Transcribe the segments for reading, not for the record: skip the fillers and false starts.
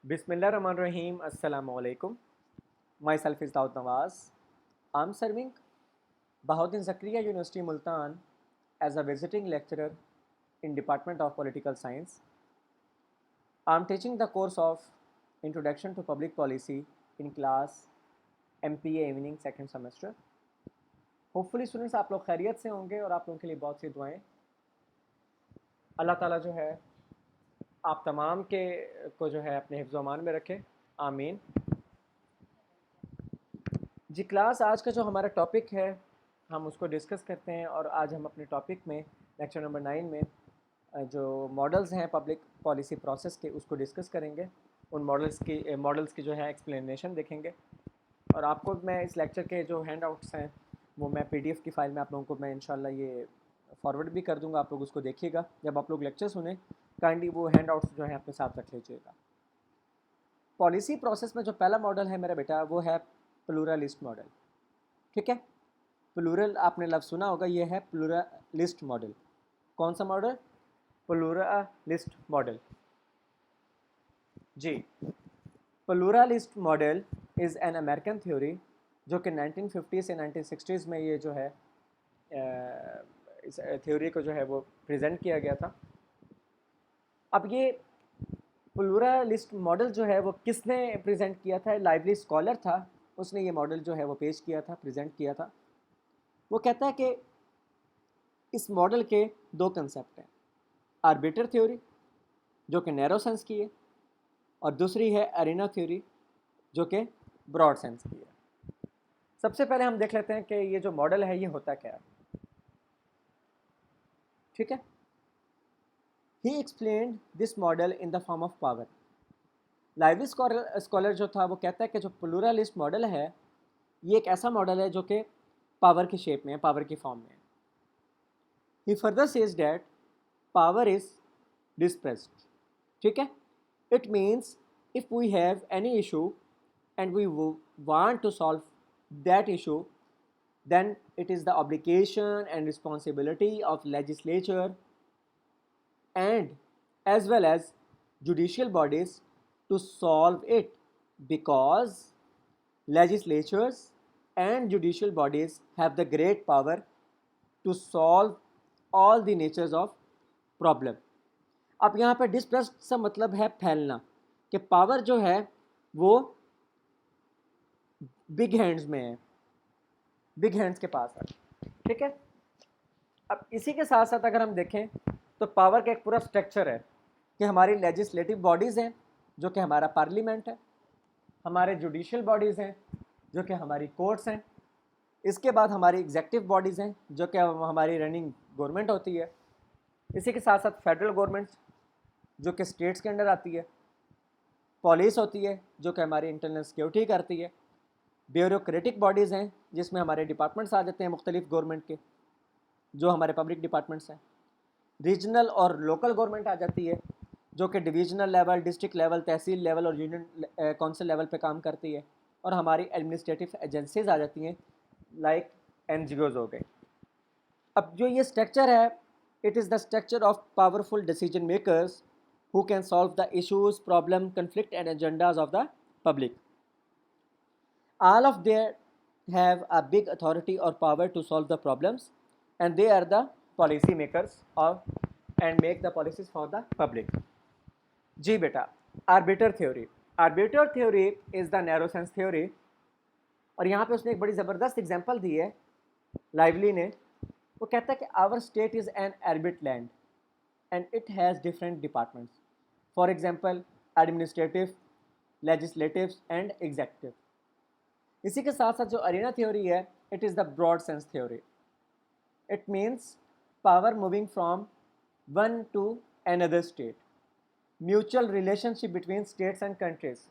Bismillahirrahmanirrahim. Assalamu alaikum. Myself is Daud Nawaz. I'm serving Bahauddin Zakariya University Multan as a visiting lecturer in Department of Political Science. I'm teaching the course of Introduction to Public Policy in class MPA Evening second semester. Hopefully students आप लोग खैरियत से होंगे और आप लोगों के लिए बहुत सी दुआएं अल्लाह ताला जो है आप तमाम के को जो है अपने हिफ्ज़ अमान में रखे, आमीन। जी क्लास आज का जो हमारा टॉपिक है हम उसको डिस्कस करते हैं और आज हम अपने टॉपिक में लेक्चर नंबर 9 में जो मॉडल्स हैं पब्लिक पॉलिसी प्रोसेस के उसको डिस्कस करेंगे। उन मॉडल्स की जो है एक्सप्लेनेशन देखेंगे और आपको मैं इस लेक्चर के जो हैंड आउट्स हैं वो मैं PDF की फ़ाइल में आप लोगों को मैं इंशाल्लाह ये फॉरवर्ड भी कर दूंगा। आप लोग उसको देखिएगा, जब आप लोग लेक्चर सुने काइंडली वो हैंड आउट्स जो है अपने साथ रख लीजिएगा। पॉलिसी प्रोसेस में जो पहला मॉडल है मेरा बेटा वो है प्लूरलिस्ट मॉडल। ठीक है, प्लूरल आपने लफ्ज़ सुना होगा, ये है प्लूरलिस्ट मॉडल। कौन सा मॉडल? Pluralist model. जी, pluralist model is an American theory जो कि 1950 से 1960s में ये जो है इस थ्योरी को जो है वो प्रेजेंट किया गया था। अब ये प्लूरलिस्ट मॉडल जो है वो किसने प्रेजेंट किया था? लाइवली स्कॉलर था, उसने ये मॉडल जो है वो पेश किया था, प्रेजेंट किया था। वो कहता है कि इस मॉडल के दो कंसेप्ट हैं, आर्बिटर थ्योरी जो कि नैरो सेंस की है और दूसरी है एरिना थ्योरी जो कि ब्रॉड सेंस की है। सबसे पहले हम देख लेते हैं कि ये जो मॉडल है ये होता क्या है। ठीक है, ही explained this model in the form of power. Lively scholar जो था वो कहता है कि जो प्लूरलिस्ट मॉडल है ये एक ऐसा मॉडल है जो कि पावर की शेप में है, पावर की फॉर्म में है। He further says that power is dispersed. ठीक है, it means if we have any issue and we want to solve that issue, then it is the obligation and responsibility of legislature and as well as judicial bodies to solve it, because legislatures and judicial bodies have the great power to solve all the natures of problem. अब यहाँ पर डिस्प्रेस्ड से मतलब है फैलना, कि power जो है वो बिग हैंड्स में है, बिग हैंड्स के पास है। ठीक है, अब इसी के साथ साथ अगर हम देखें तो पावर का एक पूरा स्ट्रक्चर है कि हमारी लेजिस्लेटिव बॉडीज़ हैं जो कि हमारा पार्लियामेंट है, हमारे जुडिशियल बॉडीज़ हैं जो कि हमारी कोर्ट्स हैं, इसके बाद हमारी एग्जेक्टिव बॉडीज़ हैं जो कि हमारी रनिंग गवर्नमेंट होती है, इसी के साथ साथ फेडरल गवर्नमेंट जो कि स्टेट्स के अंडर आती है, पुलिस होती है जो कि हमारी इंटरनल सिक्योरिटी करती है, ब्यूरोक्रेटिक बॉडीज़ हैं जिसमें हमारे डिपार्टमेंट्स आ जाते हैं मुख्तलिफ गवर्नमेंट के जो हमारे पब्लिक डिपार्टमेंट्स हैं, रीजनल और लोकल गवर्नमेंट आ जाती है जो कि डिवीजनल लेवल, डिस्ट्रिक्ट लेवल, तहसील लेवल और यूनियन काउंसिल लेवल पे काम करती है, और हमारी एडमिनिस्ट्रेटिव एजेंसीज आ जाती हैं लाइक NGOs हो गए। अब जो ये स्ट्रक्चर है, it is the structure of powerful decision makers who can solve the issues, problem, conflict and agendas of the public. All of them have a big authority or power to solve the problems and they are the policy makers of and make the policies for the public. जी बेटा, arbiter theory. Arbiter theory is the narrow sense theory, और यहाँ पे उसने एक बड़ी ज़बरदस्त example दी है लाइवली ने। वो कहता है कि our state is an arbiter land and it has different departments, for example administrative, legislative and executive. इसी के साथ साथ जो अरीना थ्योरी है, it is the broad sense theory. It means power moving from one to another state, mutual relationship between states and countries.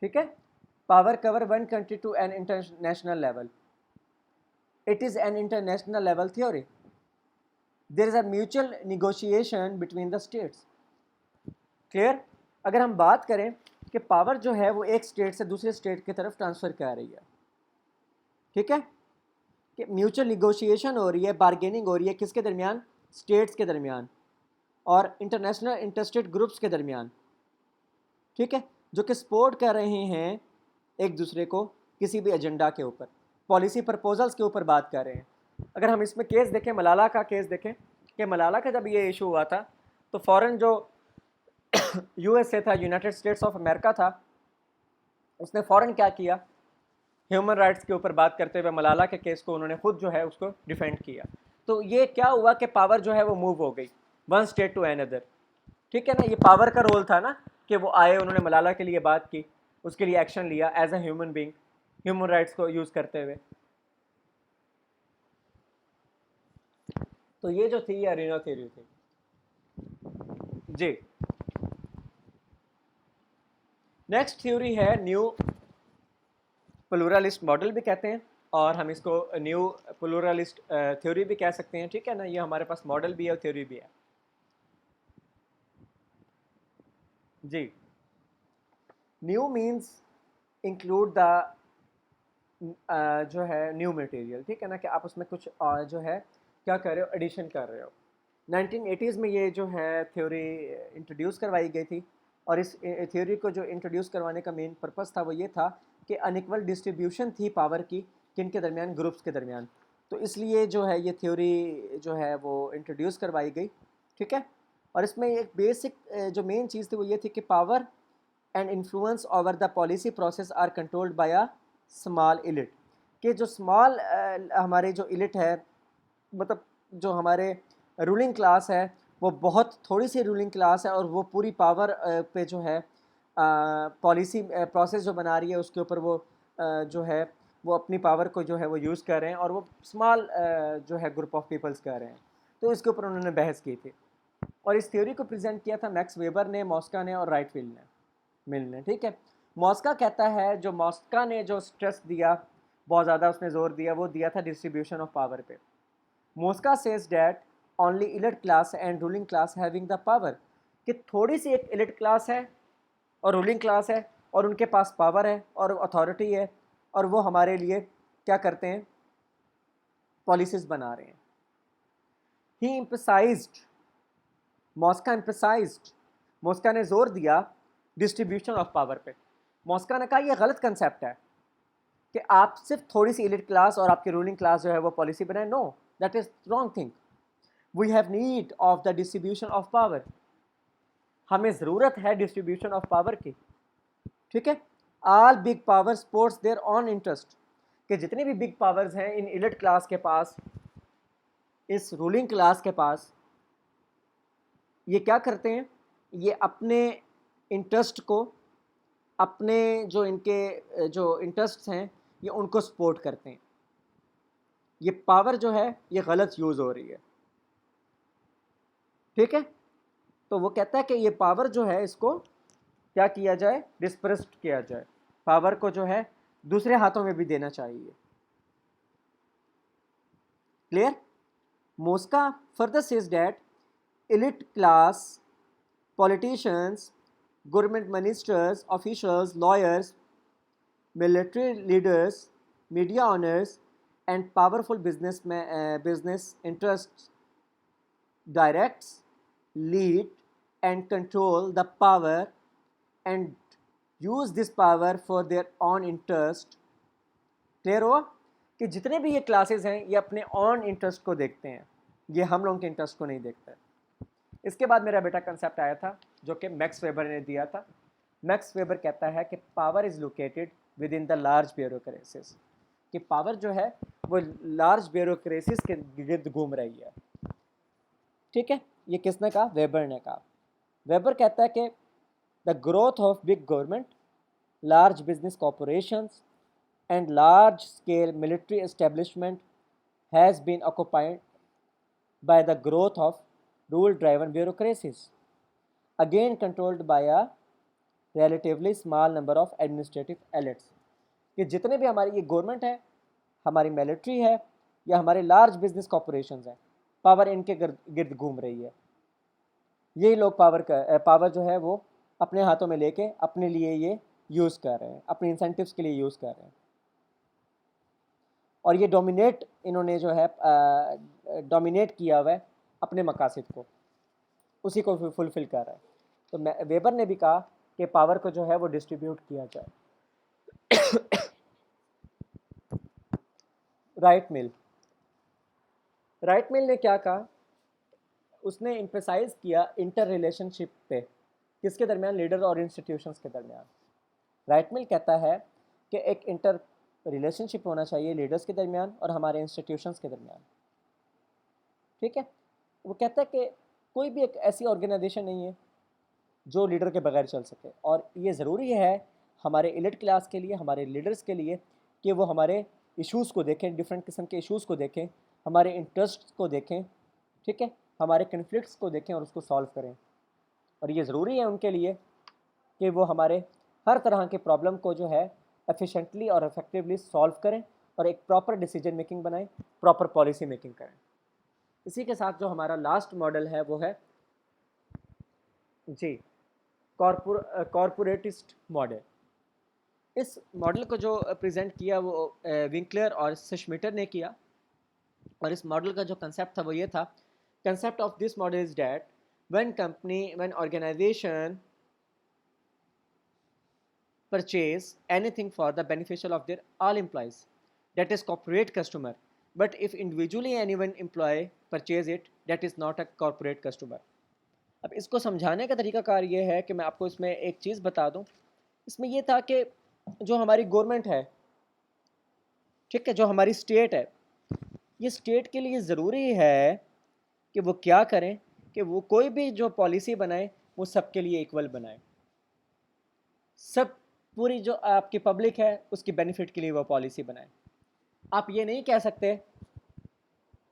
ठीक है, power cover one country to an international level. It is an international level theory. There is a mutual negotiation between the states. Clear? अगर हम बात करें कि power जो है वो एक स्टेट से दूसरे स्टेट की तरफ ट्रांसफ़र कर रही है, ठीक है, कि म्यूचुअल निगोशिएशन हो रही है, बारगेनिंग हो रही है, किसके दरमियान? स्टेट्स के दरमियान और इंटरनेशनल इंटरेस्टेड ग्रुप्स के दरमियान। ठीक है, जो कि सपोर्ट कर रहे हैं एक दूसरे को किसी भी एजेंडा के ऊपर, पॉलिसी प्रपोजल्स के ऊपर बात कर रहे हैं। अगर हम इसमें केस देखें, मलाला का केस देखें कि मलाला का जब ये इशू हुआ था तो फ़ौरन जो यूएसए था, यूनाइटेड स्टेट्स ऑफ अमेरिका था, उसने फ़ौरन क्या किया, ह्यूमन राइट्स के ऊपर बात करते हुए मलाला के केस को उन्होंने खुद जो है उसको डिफेंड किया। तो ये क्या हुआ कि पावर जो है वो मूव हो गई वन स्टेट टू अनदर। ठीक है ना, ये पावर का रोल था ना कि वो आए, उन्होंने मलाला के लिए बात की, उसके लिए एक्शन लिया as a human being, human rights को यूज़ करते हुए। तो ये जो थी ये अरीना थ्योरी थी जी। नेक्स्ट थ्योरी है न्यू प्लूरलिस्ट मॉडल भी कहते हैं, और हम इसको न्यू प्लूरलिस्ट थ्योरी भी कह सकते हैं। ठीक है ना, ये हमारे पास मॉडल भी है और थ्योरी भी है जी। न्यू मीन्स इंक्लूड द जो है न्यू मटेरियल। ठीक है ना, कि आप उसमें कुछ जो है क्या कर रहे हो, एडिशन कर रहे हो। 1980s में ये जो है थ्योरी इंट्रोड्यूस करवाई गई थी, और इस थ्योरी को जो इंट्रोड्यूस करवाने का मेन पर्पस था वो ये था कि अनइक्वल डिस्ट्रीब्यूशन थी पावर की, किन के दरमियान, ग्रुप्स के दरमियान। तो इसलिए जो है ये थ्योरी जो है वो इंट्रोड्यूस करवाई गई। ठीक है, और इसमें एक बेसिक जो मेन चीज़ थी वो ये थी कि power and influence over the policy process are controlled by a small elite. कि जो स्मॉल हमारे जो इलिट है, मतलब जो हमारे रूलिंग क्लास है, वो बहुत थोड़ी सी रूलिंग क्लास है, और वो पूरी पावर पे जो है पॉलिसी प्रोसेस जो बना रही है उसके ऊपर वो जो है वो अपनी पावर को जो है वो यूज़ कर रहे हैं, और वो स्मॉल जो है ग्रुप ऑफ पीपल्स कर रहे हैं। तो इसके ऊपर उन्होंने बहस की थी, और इस थ्योरी को प्रेजेंट किया था मैक्स वेबर ने, मॉस्का ने और राइटफील्ड ने, मिल ने। ठीक है, मॉस्का कहता है, जो मॉस्का ने जो स्ट्रेस दिया, बहुत ज़्यादा उसने जोर दिया, वो दिया था डिस्ट्रीब्यूशन ऑफ पावर पे। Mosca says that only elite class and ruling class having the power, कि थोड़ी सी एक इलिट क्लास है और रूलिंग क्लास है, और उनके पास पावर है और अथॉरिटी है, और वो हमारे लिए क्या करते हैं, पॉलिसीज बना रहे हैं। ही एम्फसाइज्ड, मॉस्का एम्फसाइज्ड, मॉस्का ने जोर दिया डिस्ट्रीब्यूशन ऑफ पावर पे। मॉस्का ने कहा यह गलत कंसेप्ट है कि आप सिर्फ थोड़ी सी इलिट क्लास और आपकी रूलिंग क्लास जो है वो पॉलिसी बनाए। No, that is wrong thing. We have need of the distribution of power, हमें ज़रूरत है डिस्ट्रीब्यूशन ऑफ पावर की। ठीक है, all big power sports there on interest, कि जितनी भी बिग पावर्स हैं इन इलिट क्लास के पास, इस रूलिंग क्लास के पास, ये क्या करते हैं, ये अपने इंटरेस्ट को, अपने जो इनके जो इंटरेस्ट्स हैं, ये उनको सपोर्ट करते हैं। ये पावर जो है ये गलत यूज़ हो रही है। ठीक है, तो वो कहता है कि ये पावर जो है इसको क्या किया जाए, डिस्पर्स्ड किया जाए, पावर को जो है दूसरे हाथों में भी देना चाहिए। Clear? Mosca further says that elite class politicians, government ministers, officials, lawyers, military leaders, media owners, and powerful business interests directs, lead, and control the power and use this power for their own interest। Clear हुआ कि जितने भी ये classes हैं ये अपने on interest को देखते हैं, ये हम लोगों के इंटरेस्ट को नहीं देखते। इसके बाद मेरा बेटा कंसेप्ट आया था जो कि मैक्स वेबर ने दिया था। मैक्स वेबर कहता है कि power is located with in the large bureaucracies, कि पावर जो है वो लार्ज ब्यूरोक्रेसीज के गिर्द घूम रही है। ठीक है, ये किसने कहा, वेबर ने कहा। वेबर कहता है कि the growth of big government, large business corporations and large scale military establishment has been occupied by the growth of rule-driven bureaucracies, again controlled by a relatively small number of administrative elites। कि जितने भी हमारी ये government है, हमारी military है, या हमारे लार्ज बिजनेस कॉरपोरेशंस हैं, पावर इनके गिर्द घूम रही है। यही लोग पावर जो है वो अपने हाथों में लेके अपने लिए ये यूज़ कर रहे हैं, अपने इंसेंटिव्स के लिए यूज़ कर रहे हैं, और ये डोमिनेट इन्होंने जो है डोमिनेट किया हुआ है अपने मकासद को, उसी को फुलफ़िल कर रहा है। तो वेबर ने भी कहा कि पावर को जो है वो डिस्ट्रीब्यूट किया जाए। राइट मिल ने क्या कहा, उसने एम्फेसाइज किया इंटर रिलेशनशिप पे, किसके दरमियान, लीडर और इंस्टीट्यूशंस के दरमियान। राइट मिल कहता है कि एक इंटर रिलेशनशिप होना चाहिए लीडर्स के दरमियान और हमारे इंस्टीट्यूशंस के दरमियान। ठीक है, वो कहता है कि कोई भी एक ऐसी ऑर्गेनाइजेशन नहीं है जो लीडर के बगैर चल सके, और ये ज़रूरी है हमारे एलिट क्लास के लिए, हमारे लीडर्स के लिए, कि वो हमारे इश्यूज़ को देखें, डिफरेंट किस्म के इश्यूज़ को देखें, हमारे इंटरेस्ट को देखें, ठीक है, हमारे कन्फ्लिक्ट्स को देखें और उसको सॉल्व करें। और ये ज़रूरी है उनके लिए कि वो हमारे हर तरह के प्रॉब्लम को जो है एफिशिएंटली और इफेक्टिवली सॉल्व करें और एक प्रॉपर डिसीजन मेकिंग बनाएं, प्रॉपर पॉलिसी मेकिंग करें। इसी के साथ जो हमारा लास्ट मॉडल है वो है जी कॉरपोरेटिस्ट मॉडल। इस मॉडल को जो प्रेजेंट किया वो विंकलर और श्मिटर ने किया, और इस मॉडल का जो कंसेप्ट था वो ये था, concept of this model is that when organisation purchase anything for the beneficial of their all employees, that is corporate customer, but if individually anyone employee purchase it, that is not a corporate customer। अब इसको समझाने का तरीकाकार ये है कि मैं आपको इसमें एक चीज़ बता दूं। इसमें ये था कि जो हमारी गवर्नमेंट है, ठीक है, जो हमारी स्टेट है, ये स्टेट के लिए ज़रूरी है कि वो क्या करें कि वो कोई भी जो पॉलिसी बनाए वो सबके लिए इक्वल बनाए, सब पूरी जो आपकी पब्लिक है उसकी बेनिफिट के लिए वो पॉलिसी बनाए। आप ये नहीं कह सकते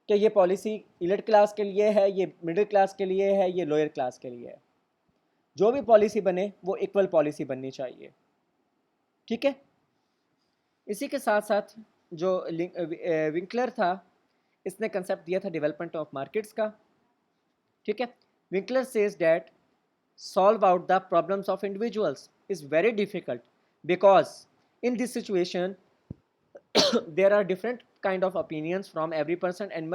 कि ये पॉलिसी एलिट क्लास के लिए है, ये मिडिल क्लास के लिए है, ये लोअर क्लास के लिए है। जो भी पॉलिसी बने वो इक्वल पॉलिसी बननी चाहिए। ठीक है, इसी के साथ साथ जो विंकलर था, इसने कंसेप्ट दिया था डेवलपमेंट ऑफ मार्केट्स का। ठीक है, Winkler says that solve out the problems of individuals is very difficult because in this situation there are different kind of opinions from every person and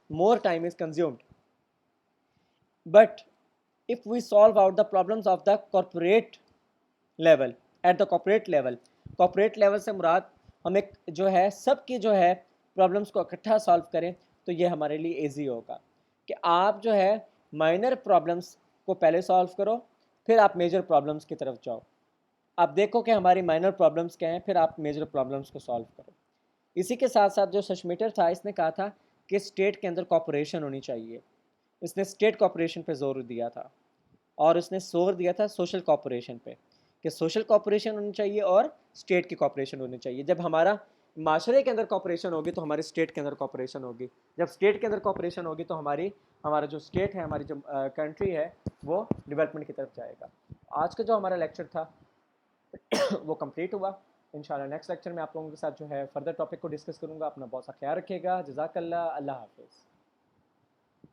more time is consumed. But if we solve out the problems of the corporate level, at the corporate level से मुराद हम एक जो है सबकी जो है problems को इकट्ठा सॉल्व करें, तो ये हमारे लिए ईजी होगा कि आप जो है माइनर प्रॉब्लम्स को पहले सॉल्व करो, फिर आप मेजर प्रॉब्लम्स की तरफ जाओ। आप देखो कि हमारी माइनर प्रॉब्लम्स क्या हैं, फिर आप मेजर प्रॉब्लम्स को सॉल्व करो। इसी के साथ साथ जो श्मिटर था, इसने कहा था कि स्टेट के अंदर कॉपरेशन होनी चाहिए। इसने स्टेट कॉपरेशन पे जोर दिया था, और उसने जोर दिया था सोशल कॉपरेशन पे, कि सोशल कॉपरेशन होनी चाहिए और स्टेट की कॉपरेशन होनी चाहिए। जब हमारा माशरे के अंदर कॉपरेशन होगी तो हमारे स्टेट के अंदर कॉपरेशन होगी, जब स्टेट के अंदर कॉपरेशन होगी तो हमारा जो स्टेट है, हमारी जो कंट्री है, वो डेवलपमेंट की तरफ जाएगा। आज का जो हमारा लेक्चर था वो कंप्लीट हुआ। इंशाल्लाह नेक्स्ट लेक्चर में आप लोगों के साथ जो है फर्दर टॉपिक को डिस्कस करूंगा। अपना बहुत सा ख्याल रखिएगा। जज़ाकल्लाह, अल्लाह हाफिज़।